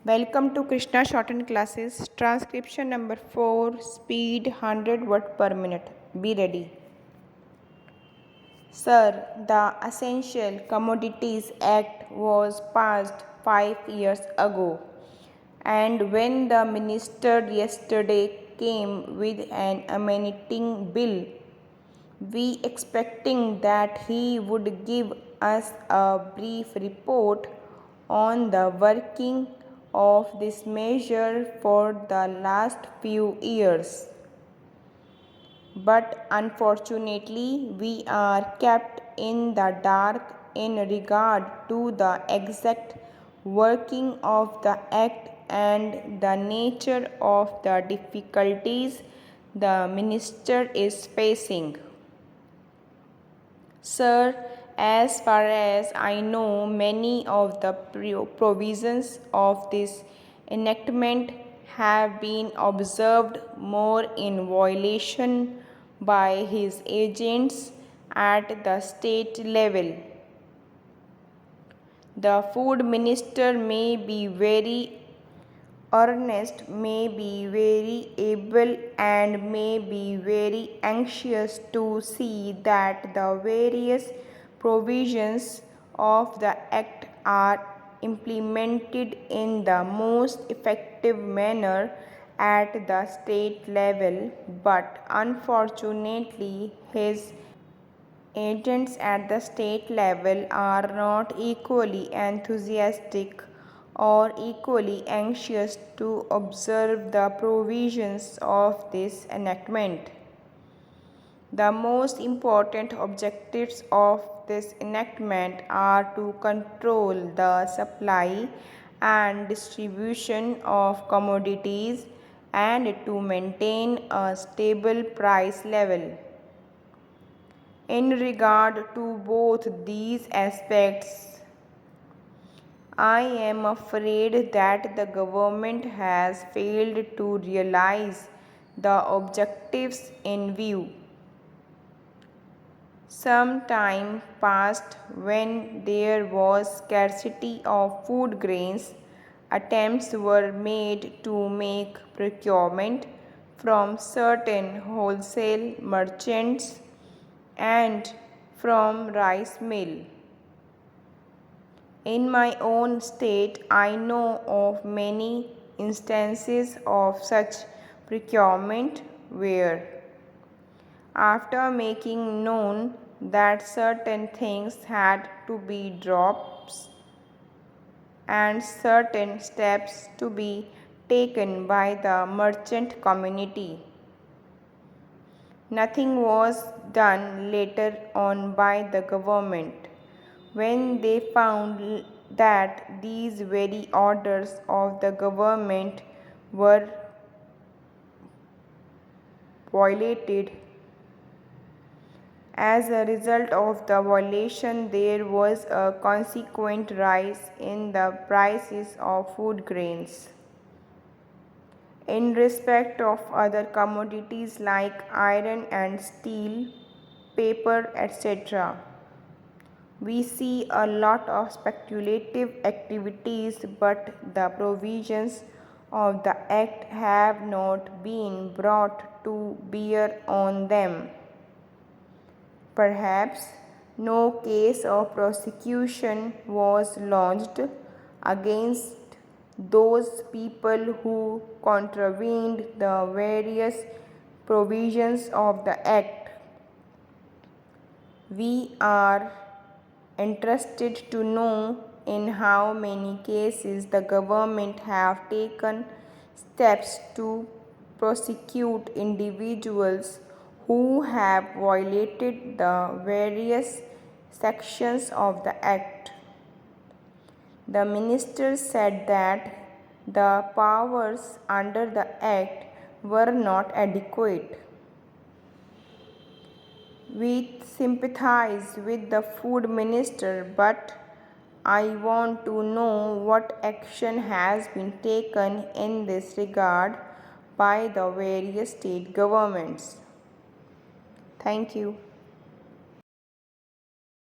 Welcome to Krishna Shortened Classes. Transcription number 4. Speed 100 word per minute. Be ready. Sir, the Essential Commodities Act was passed 5 years ago. And when the minister yesterday came with an amending bill, we expecting that he would give us a brief report on the working of this measure for the last few years. But unfortunately, we are kept in the dark in regard to the exact working of the Act and the nature of the difficulties the minister is facing. Sir, as far as I know, many of the provisions of this enactment have been observed more in violation by his agents at the state level. The food minister may be very earnest, may be very able, and may be very anxious to see that the various provisions of the Act are implemented in the most effective manner at the state level, but unfortunately, his agents at the state level are not equally enthusiastic or equally anxious to observe the provisions of this enactment. The most important objectives of this enactment are to control the supply and distribution of commodities and to maintain a stable price level. In regard to both these aspects, I am afraid that the government has failed to realize the objectives in view. Some time passed when there was scarcity of food grains. Attempts were made to make procurement from certain wholesale merchants and from rice mill. In my own state, I know of many instances of such procurement where, after making known that certain things had to be dropped and certain steps to be taken by the merchant community, nothing was done later on by the government when they found that these very orders of the government were violated. As a result of the violation, there was a consequent rise in the prices of food grains. In respect of other commodities like iron and steel, paper, etc., we see a lot of speculative activities, but the provisions of the Act have not been brought to bear on them. Perhaps no case of prosecution was launched against those people who contravened the various provisions of the Act. We are interested to know in how many cases the government have taken steps to prosecute individuals who have violated the various sections of the Act. The minister said that the powers under the Act were not adequate. We sympathize with the food minister, but I want to know what action has been taken in this regard by the various state governments. Thank you.